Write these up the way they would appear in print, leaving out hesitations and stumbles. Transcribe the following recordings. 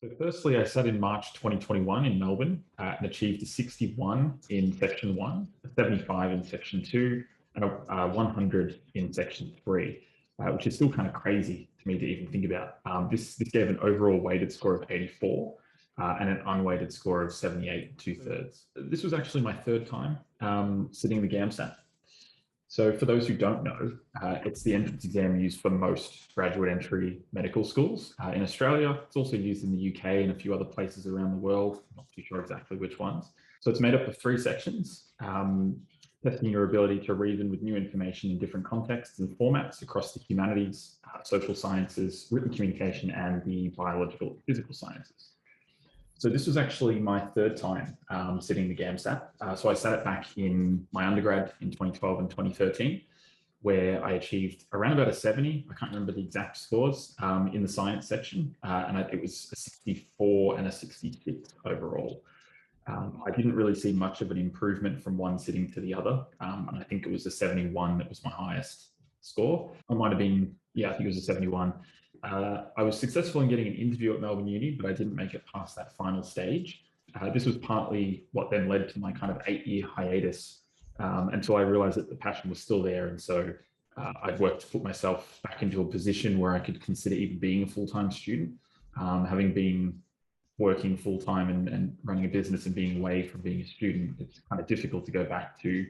So firstly, I sat in March 2021 in Melbourne and achieved a 61 in section 1, a 75 in section 2, and a 100 in section 3, which is still kind of crazy to me to even think about. This gave an overall weighted score of 84 and an unweighted score of 78 2/3. This was actually my third time sitting the GAMSAT. So for those who don't know, it's the entrance exam used for most graduate entry medical schools. In Australia, it's also used in the UK and a few other places around the world. I'm not too sure exactly which ones. So it's made up of 3 sections, testing your ability to reason with new information in different contexts and formats across the humanities, social sciences, written communication, and the biological and physical sciences. So this was actually my third time sitting the GAMSAT. So I sat it back in my undergrad in 2012 and 2013, where I achieved around about a 70. I can't remember the exact scores in the science section, and it was a 64 and a 66 overall. I didn't really see much of an improvement from one sitting to the other, and I think it was a 71 that was my highest score. I might have been, yeah, I think it was a 71. I was successful in getting an interview at Melbourne Uni, but I didn't make it past that final stage. This was partly what then led to my kind of 8-year hiatus until I realized that the passion was still there. And so I'd worked to put myself back into a position where I could consider even being a full-time student. Having been working full-time and running a business and being away from being a student, it's kind of difficult to go back to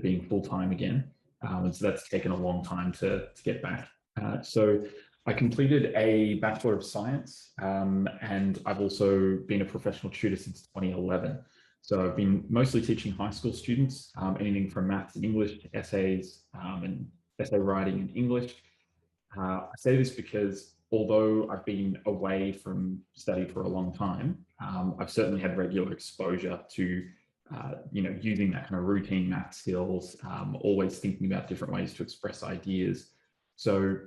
being full-time again. And so that's taken a long time to get back. So I completed a Bachelor of Science, and I've also been a professional tutor since 2011. So I've been mostly teaching high school students, anything from maths and English to essays and essay writing in English. I say this because although I've been away from study for a long time, I've certainly had regular exposure to using that kind of routine math skills, always thinking about different ways to express ideas. So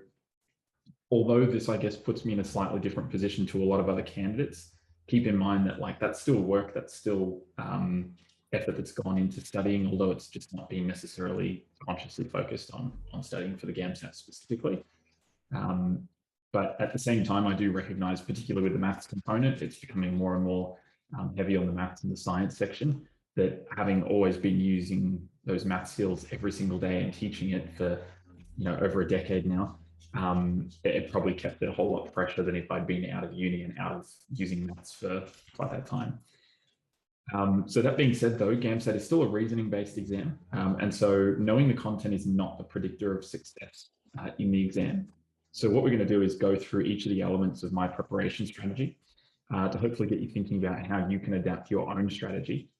although this, I guess, puts me in a slightly different position to a lot of other candidates, keep in mind that that's still work, that's still effort that's gone into studying, although it's just not being necessarily consciously focused on studying for the GAMSAT specifically. But at the same time, I do recognize, particularly with the maths component, it's becoming more and more heavy on the maths and the science section, that having always been using those math skills every single day and teaching it for over a decade now, it probably kept it a whole lot fresher than if I'd been out of uni and out of using maths for quite that time. So that being said, though, GAMSAT is still a reasoning-based exam. And so knowing the content is not a predictor of success in the exam. So what we're going to do is go through each of the elements of my preparation strategy to hopefully get you thinking about how you can adapt your own strategy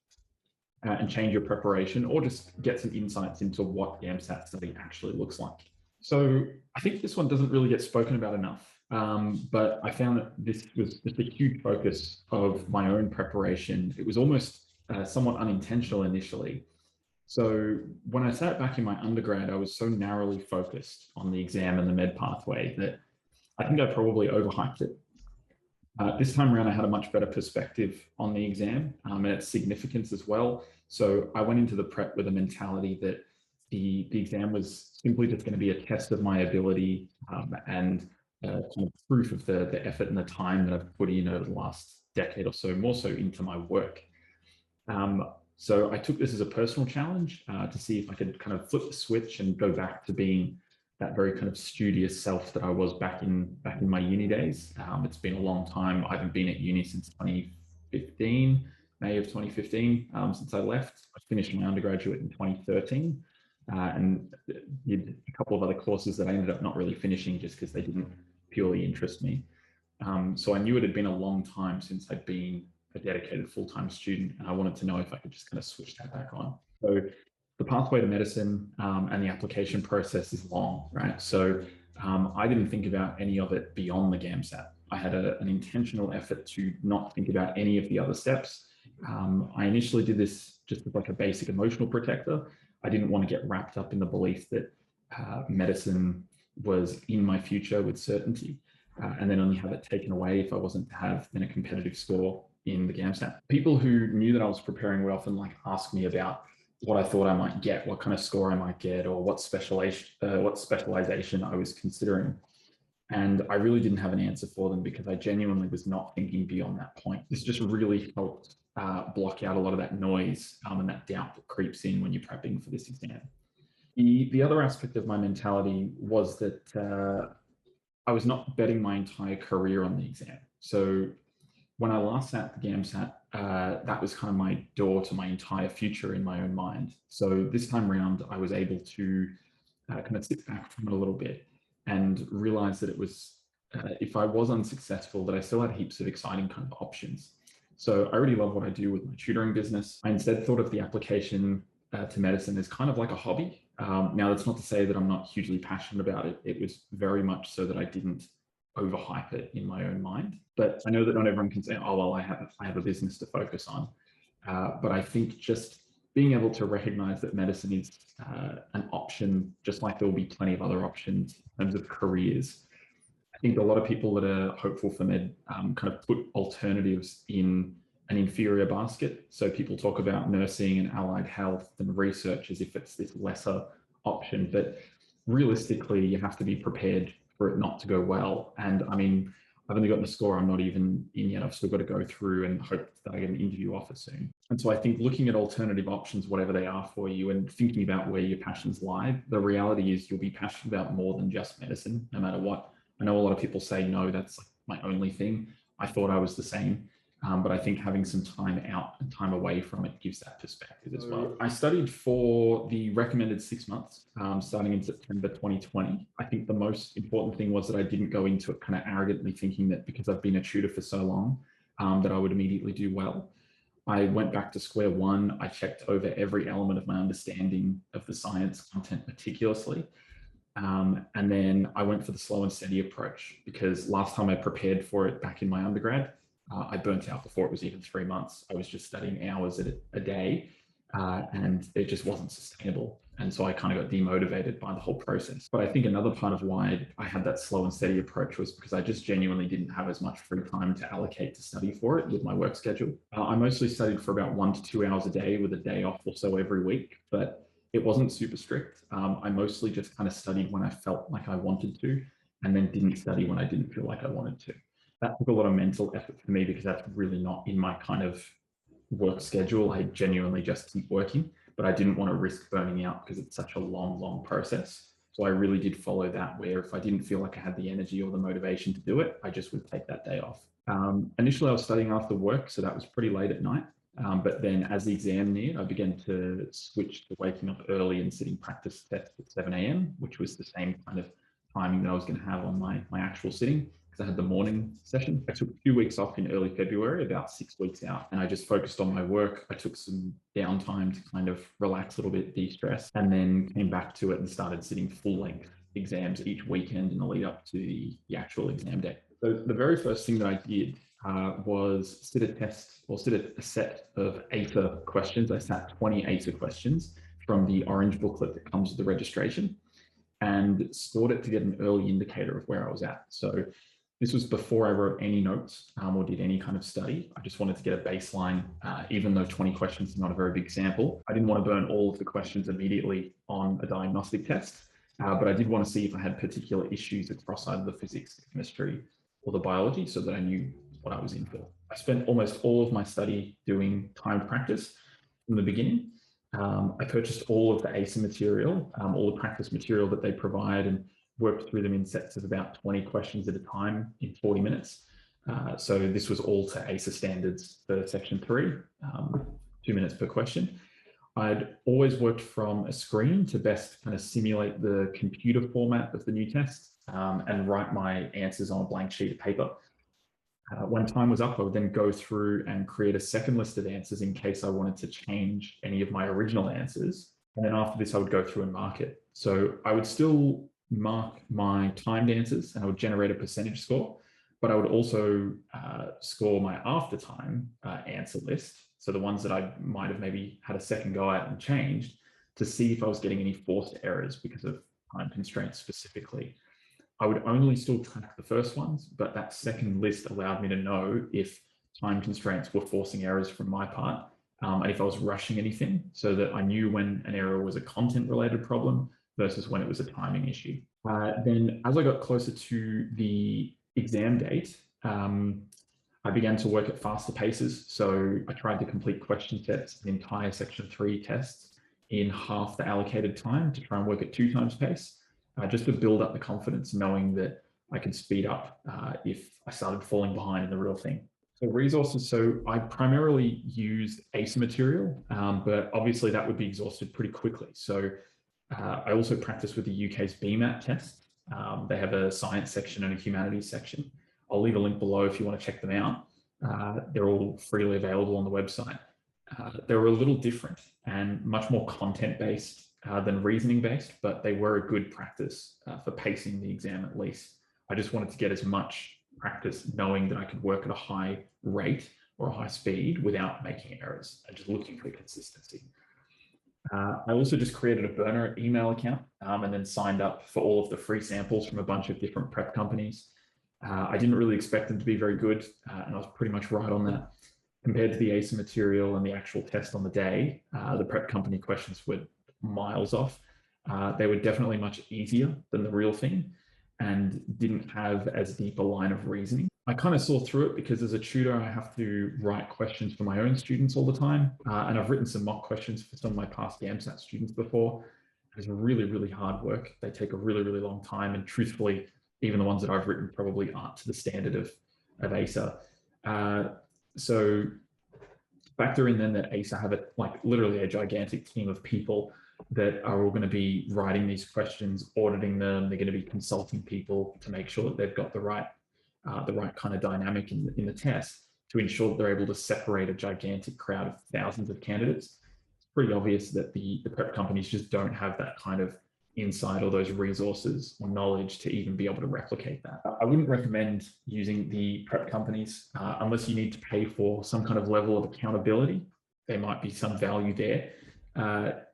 and change your preparation, or just get some insights into what GAMSAT study actually looks like. So I think this one doesn't really get spoken about enough, but I found that this was just a huge focus of my own preparation. It was almost somewhat unintentional initially. So when I sat back in my undergrad, I was so narrowly focused on the exam and the med pathway that I think I probably overhyped it. This time around, I had a much better perspective on the exam and its significance as well. So I went into the prep with a mentality that the exam was simply just going to be a test of my ability and kind of proof of the effort and the time that I've put in over the last decade or so, more so into my work. So I took this as a personal challenge to see if I could kind of flip the switch and go back to being that very kind of studious self that I was back in my uni days. It's been a long time. I haven't been at uni since 2015, May of 2015, since I left. I finished my undergraduate in 2013 and did a couple of other courses that I ended up not really finishing just because they didn't purely interest me. So I knew it had been a long time since I'd been a dedicated full-time student, and I wanted to know if I could just kind of switch that back on. So the pathway to medicine and the application process is long, right? So I didn't think about any of it beyond the GAMSAT. I had an intentional effort to not think about any of the other steps. I initially did this just as like a basic emotional protector. I didn't want to get wrapped up in the belief that medicine was in my future with certainty, and then only have it taken away if I wasn't to have then a competitive score in the GAMSAT. People who knew that I was preparing would often ask me about what I thought I might get, what kind of score I might get, or what specialization I was considering. And I really didn't have an answer for them because I genuinely was not thinking beyond that point. This just really helped block out a lot of that noise and that doubt that creeps in when you're prepping for this exam. The other aspect of my mentality was that I was not betting my entire career on the exam. So when I last sat the GAMSAT, that was kind of my door to my entire future in my own mind. So this time around, I was able to kind of sit back from it a little bit and realize that it was, if I was unsuccessful, that I still had heaps of exciting kind of options. So I really love what I do with my tutoring business. I instead thought of the application to medicine as kind of like a hobby. Now, that's not to say that I'm not hugely passionate about it. It was very much so that I didn't overhype it in my own mind. But I know that not everyone can say, oh, well, I have a business to focus on. But I think just being able to recognize that medicine is an option, just like there will be plenty of other options in terms of careers. I think a lot of people that are hopeful for med kind of put alternatives in an inferior basket. So people talk about nursing and allied health and research as if it's this lesser option, but realistically, you have to be prepared for it not to go well. And I mean, I've only got the score I'm not even in yet. I've still got to go through and hope that I get an interview offer soon. And so I think looking at alternative options, whatever they are for you, and thinking about where your passions lie, the reality is you'll be passionate about more than just medicine, no matter what. I know a lot of people say, no, that's like my only thing. I thought I was the same. But I think having some time out and time away from it gives that perspective as well. I studied for the recommended 6 months, starting in September 2020. I think the most important thing was that I didn't go into it kind of arrogantly thinking that because I've been a tutor for so long, that I would immediately do well. I went back to square one. I checked over every element of my understanding of the science content meticulously. And then I went for the slow and steady approach because last time I prepared for it back in my undergrad, I burnt out before it was even 3 months. I was just studying hours a day and it just wasn't sustainable. And so I kind of got demotivated by the whole process. But I think another part of why I had that slow and steady approach was because I just genuinely didn't have as much free time to allocate to study for it with my work schedule. I mostly studied for about 1 to 2 hours a day with a day off or so every week, but it wasn't super strict. I mostly just kind of studied when I felt like I wanted to, and then didn't study when I didn't feel like I wanted to. That took a lot of mental effort for me because that's really not in my kind of work schedule. I genuinely just keep working, but I didn't want to risk burning out because it's such a long process. So I really did follow that, where if I didn't feel like I had the energy or the motivation to do it, I just would take that day off. Initially, I was studying after work, so that was pretty late at night. But then as the exam neared, I began to switch to waking up early and sitting practice tests at 7 a.m., which was the same kind of timing that I was going to have on my actual sitting. I had the morning session. I took 2 weeks off in early February, about 6 weeks out, and I just focused on my work. I took some downtime to kind of relax a little bit, de-stress, and then came back to it and started sitting full-length exams each weekend in the lead up to the actual exam day. So the very first thing that I did was sit a test, or sit a set of ASA questions. I sat 20 ASA questions from the orange booklet that comes with the registration and scored it to get an early indicator of where I was at. So this was before I wrote any notes or did any kind of study. I just wanted to get a baseline, even though 20 questions is not a very big sample. I didn't want to burn all of the questions immediately on a diagnostic test, but I did want to see if I had particular issues across either the physics, the chemistry, or the biology, so that I knew what I was in for. I spent almost all of my study doing timed practice from the beginning. I purchased all of the ASA material, all the practice material that they provide, and worked through them in sets of about 20 questions at a time in 40 minutes. So this was all to ASA standards for section 3, 2 minutes per question. I'd always worked from a screen to best kind of simulate the computer format of the new test and write my answers on a blank sheet of paper. When time was up, I would then go through and create a second list of answers in case I wanted to change any of my original answers. And then after this, I would go through and mark it. So I would still mark my timed answers and I would generate a percentage score, but I would also score my after time answer list. So the ones that I might have maybe had a second go at and changed to see if I was getting any forced errors because of time constraints specifically. I would only still track the first ones, but that second list allowed me to know if time constraints were forcing errors from my part and if I was rushing anything, so that I knew when an error was a content related problem versus when it was a timing issue. Then as I got closer to the exam date, I began to work at faster paces. So I tried to complete question sets and entire section 3 tests in half the allocated time to try and work at 2 times pace, just to build up the confidence, knowing that I could speed up if I started falling behind in the real thing. So resources, so I primarily used ACER material, but obviously that would be exhausted pretty quickly. So I also practice with the UK's BMAT test. They have a science section and a humanities section. I'll leave a link below if you want to check them out. They're all freely available on the website. They were a little different and much more content-based than reasoning-based, but they were a good practice for pacing the exam at least. I just wanted to get as much practice knowing that I could work at a high rate or a high speed without making errors and just looking for consistency. I also just created a burner email account and then signed up for all of the free samples from a bunch of different prep companies. I didn't really expect them to be very good, and I was pretty much right on that. Compared to the ACER material and the actual test on the day, the prep company questions were miles off. They were definitely much easier than the real thing and didn't have as deep a line of reasoning. I kind of saw through it because as a tutor, I have to write questions for my own students all the time. And I've written some mock questions for some of my past GAMSAT students before. It's really, really hard work. They take a really, really long time. And truthfully, even the ones that I've written probably aren't to the standard of ACER. So factor in then that ACER have literally a gigantic team of people that are all going to be writing these questions, auditing them. They're going to be consulting people to make sure that they've got the right kind of dynamic in the test to ensure that they're able to separate a gigantic crowd of thousands of candidates. It's pretty obvious that the prep companies just don't have that kind of insight or those resources or knowledge to even be able to replicate that. I wouldn't recommend using the prep companies unless you need to pay for some kind of level of accountability. There might be some value there.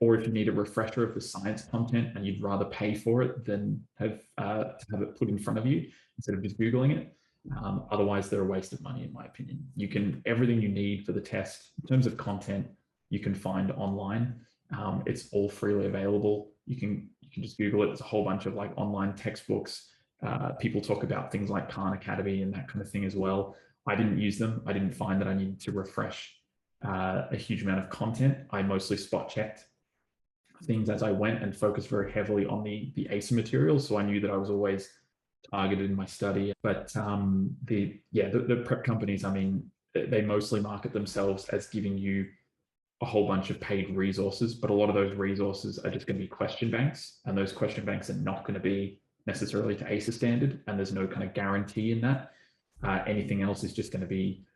Or if you need a refresher of the science content and you'd rather pay for it than to have it put in front of you instead of just Googling it. Otherwise, they're a waste of money, in my opinion. Everything you need for the test in terms of content, you can find online. It's all freely available. You can just Google it. There's a whole bunch of online textbooks. People talk about things like Khan Academy and that kind of thing as well. I didn't use them. I didn't find that I needed to refresh a huge amount of content. I mostly spot checked things as I went and focused very heavily on the ACER material. So I knew that I was always targeted in my study. But the prep companies, I mean, they mostly market themselves as giving you a whole bunch of paid resources, but a lot of those resources are just going to be question banks, and those question banks are not going to be necessarily to ACER standard, and there's no kind of guarantee in that. Anything else is just going to be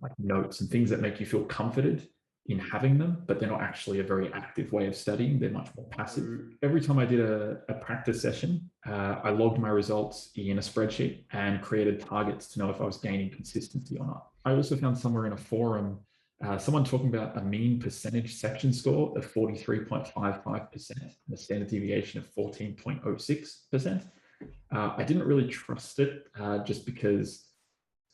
like notes and things that make you feel comforted in having them, but they're not actually a very active way of studying. They're much more passive. Every time I did a practice session, I logged my results in a spreadsheet and created targets to know if I was gaining consistency or not. I also found somewhere in a forum someone talking about a mean percentage section score of 43.55% and a standard deviation of 14.06%. I didn't really trust it just because,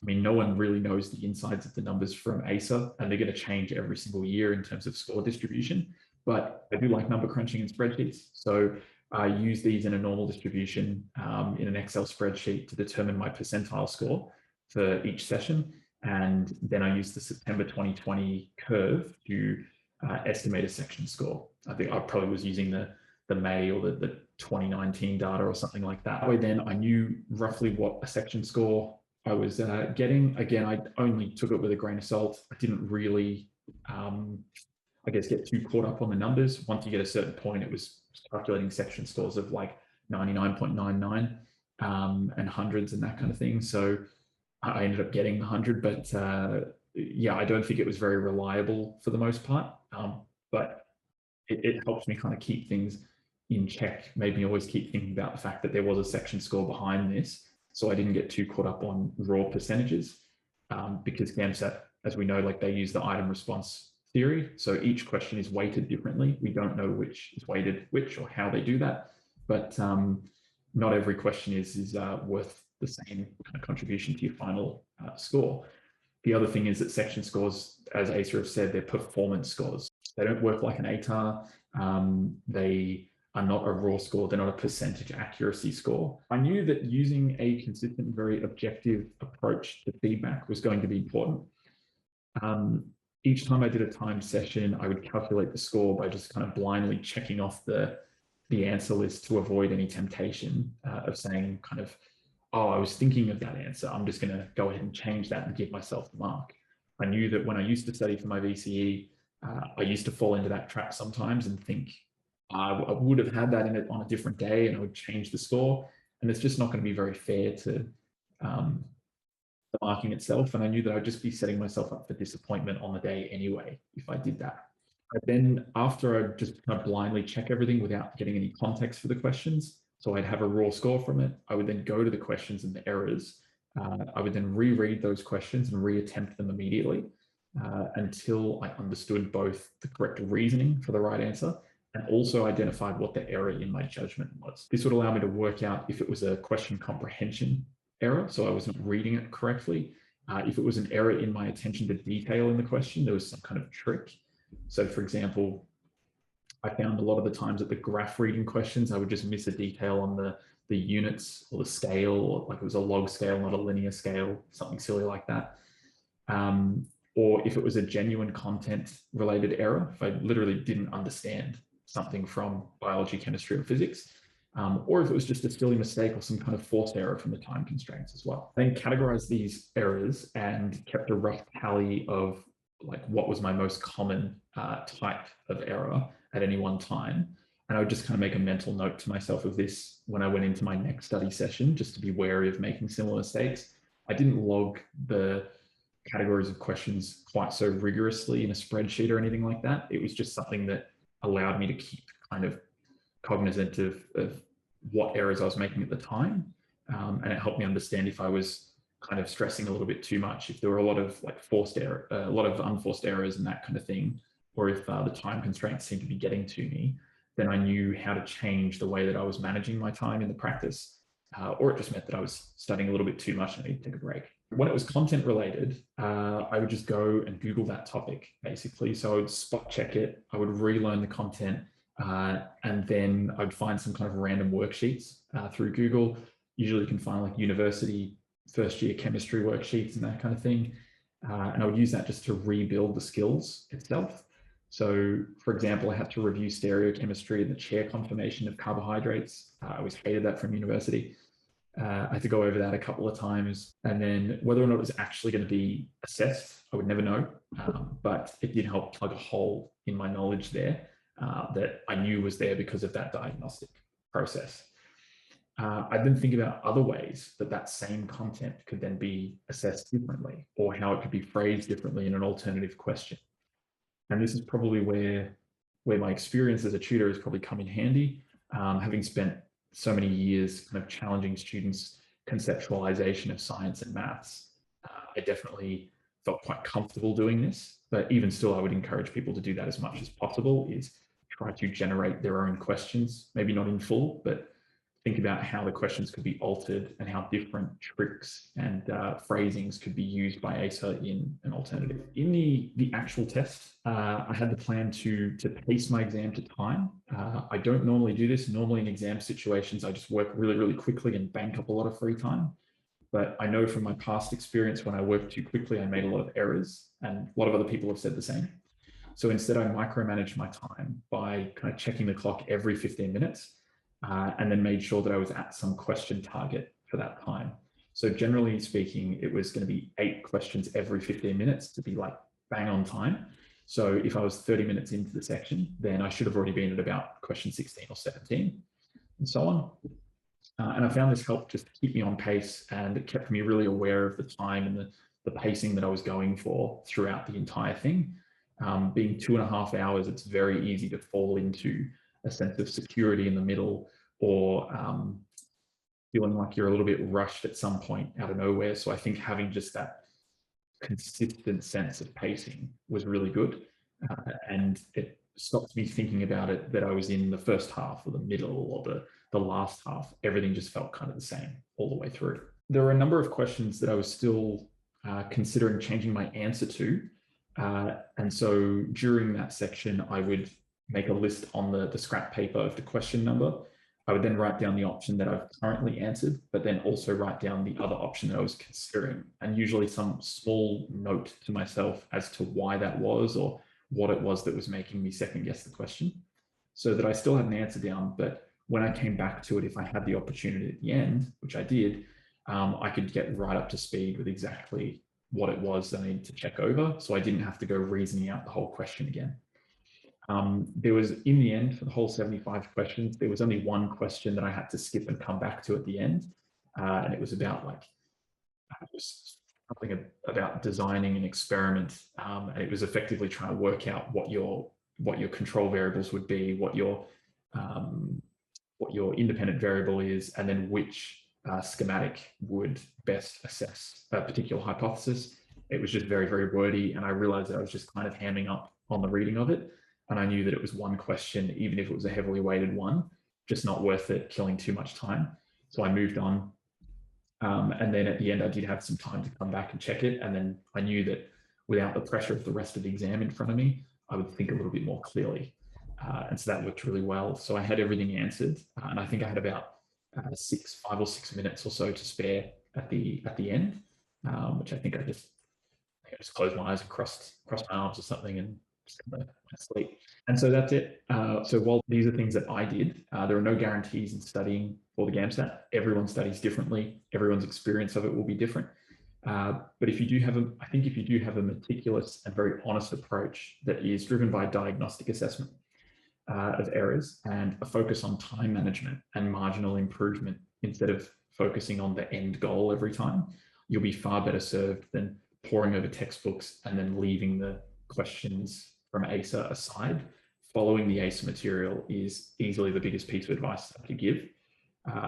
I mean, no one really knows the insides of the numbers from ACER, and they're going to change every single year in terms of score distribution. But I do like number crunching in spreadsheets. So I use these in a normal distribution in an Excel spreadsheet to determine my percentile score for each session. And then I use the September 2020 curve to estimate a section score. I think I probably was using the May or the 2019 data or something like that. Then I knew roughly what a section score I was getting. Again, I only took it with a grain of salt. I didn't really, I guess, get too caught up on the numbers. Once you get a certain point, it was calculating section scores of like 99.99 and hundreds and that kind of thing. So I ended up getting 100, but yeah, I don't think it was very reliable for the most part. But it helps me kind of keep things in check, made me always keep thinking about the fact that there was a section score behind this. So I didn't get too caught up on raw percentages because GAMSAT, as we know, like they use the item response theory. So each question is weighted differently. We don't know which is weighted which or how they do that, but not every question is worth the same kind of contribution to your final score. The other thing is that section scores, as ACER have said, they're performance scores. They don't work like an ATAR. They are not a raw score. They're not a percentage accuracy score. I knew that using a consistent, very objective approach to feedback was going to be important. Each time I did a timed session, I would calculate the score by just kind of blindly checking off the answer list to avoid any temptation of saying kind of, oh, I was thinking of that answer. I'm just going to go ahead and change that and give myself the mark. I knew that when I used to study for my VCE, I used to fall into that trap sometimes and think I would have had that in it on a different day and I would change the score. And it's just not going to be very fair to the marking itself. And I knew that I'd just be setting myself up for disappointment on the day anyway, if I did that. Then after I just kind of blindly check everything without getting any context for the questions, so I'd have a raw score from it, I would then go to the questions and the errors. I would then reread those questions and reattempt them immediately until I understood both the correct reasoning for the right answer and also identified what the error in my judgment was. This would allow me to work out if it was a question comprehension error, so I wasn't reading it correctly. If it was an error in my attention to detail in the question, there was some kind of trick. So for example, I found a lot of the times that the graph reading questions, I would just miss a detail on the units or the scale, or like it was a log scale, not a linear scale, something silly like that. Or if it was a genuine content related error, if I literally didn't understand something from biology, chemistry, or physics, or if it was just a silly mistake or some kind of forced error from the time constraints as well. I then categorized these errors and kept a rough tally of like what was my most common type of error at any one time. And I would just kind of make a mental note to myself of this when I went into my next study session, just to be wary of making similar mistakes. I didn't log the categories of questions quite so rigorously in a spreadsheet or anything like that. It was just something that allowed me to keep kind of cognizant of what errors I was making at the time. And it helped me understand if I was kind of stressing a little bit too much, if there were a lot of like forced error, a lot of unforced errors and that kind of thing, or if the time constraints seemed to be getting to me, then I knew how to change the way that I was managing my time in the practice, or it just meant that I was studying a little bit too much and I needed to take a break. When it was content related, I would just go and Google that topic, basically. So I would spot check it, I would relearn the content, and then I'd find some kind of random worksheets through Google. Usually you can find like university first year chemistry worksheets and that kind of thing. And I would use that just to rebuild the skills itself. So for example, I had to review stereochemistry and the chair conformation of carbohydrates. I always hated that from university. I had to go over that a couple of times, and then whether or not it was actually going to be assessed, I would never know. But it did help plug a hole in my knowledge there that I knew was there because of that diagnostic process. I then think about other ways that that same content could then be assessed differently, or how it could be phrased differently in an alternative question. And this is probably where my experience as a tutor has probably come in handy, having spent so many years kind of challenging students' conceptualization of science and maths. I definitely felt quite comfortable doing this, but even still, I would encourage people to do that as much as possible, is try to generate their own questions, maybe not in full, but think about how the questions could be altered and how different tricks and phrasings could be used by ASA in an alternative. In the actual test, I had the plan to pace my exam to time. I don't normally do this. Normally in exam situations, I just work really, really quickly and bank up a lot of free time. But I know from my past experience, when I worked too quickly, I made a lot of errors, and a lot of other people have said the same. So instead, I micromanaged my time by kind of checking the clock every 15 minutes. And then made sure that I was at some question target for that time. So generally speaking, it was going to be 8 questions every 15 minutes to be like bang on time. So if I was 30 minutes into the section, then I should have already been at about question 16 or 17 and so on. And I found this helped just keep me on pace, and it kept me really aware of the time and the pacing that I was going for throughout the entire thing. Being 2.5 hours, it's very easy to fall into a sense of security in the middle, or feeling like you're a little bit rushed at some point out of nowhere. So I think having just that consistent sense of pacing was really good. And it stopped me thinking about it that I was in the first half or the middle or the last half. Everything just felt kind of the same all the way through. There were a number of questions that I was still considering changing my answer to. And so during that section, I would make a list on the scrap paper of the question number. I would then write down the option that I've currently answered, but then also write down the other option that I was considering, and usually some small note to myself as to why that was or what it was that was making me second guess the question, so that I still had an answer down. But when I came back to it, if I had the opportunity at the end, which I did, I could get right up to speed with exactly what it was that I needed to check over. So I didn't have to go reasoning out the whole question again. There was, in the end, for the whole 75 questions, there was only one question that I had to skip and come back to at the end. And it was about something about designing an experiment. And it was effectively trying to work out what your control variables would be, what your independent variable is, and then which schematic would best assess a particular hypothesis. It was just very, very wordy, and I realized that I was just kind of hamming up on the reading of it. And I knew that it was one question, even if it was a heavily weighted one, just not worth it, killing too much time. So I moved on. And then at the end, I did have some time to come back and check it. And then I knew that without the pressure of the rest of the exam in front of me, I would think a little bit more clearly. And so that worked really well. So I had everything answered. And I think I had about 5 or 6 minutes or so to spare at the end, which I think I just closed my eyes and crossed my arms or something and just went to sleep. And so that's it. So while these are things that I did, there are no guarantees in studying for the GAMSAT. Everyone studies differently. Everyone's experience of it will be different. But if you do have I think if you do have a meticulous and very honest approach that is driven by diagnostic assessment of errors and a focus on time management and marginal improvement instead of focusing on the end goal every time, you'll be far better served than poring over textbooks and then leaving the questions from ASA aside. Following the ASA material is easily the biggest piece of advice I could give.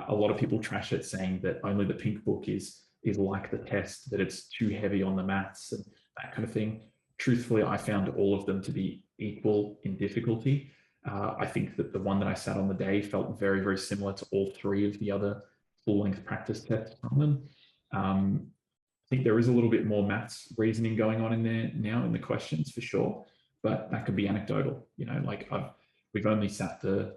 A lot of people trash it, saying that only the pink book is like the test, that it's too heavy on the maths and that kind of thing. Truthfully, I found all of them to be equal in difficulty. I think that the one that I sat on the day felt very, very similar to all three of the other full-length practice tests from them. I think there is a little bit more maths reasoning going on in there now in the questions for sure, but that could be anecdotal. You know, like we've only sat the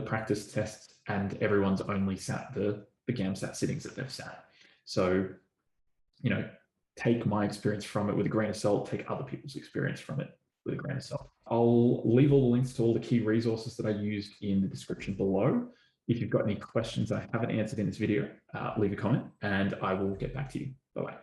practice tests and everyone's only sat the GAMSAT sittings that they've sat. So, you know, take my experience from it with a grain of salt, take other people's experience from it with a grain of salt. I'll leave all the links to all the key resources that I used in the description below. If you've got any questions I haven't answered in this video, leave a comment and I will get back to you. Bye-bye.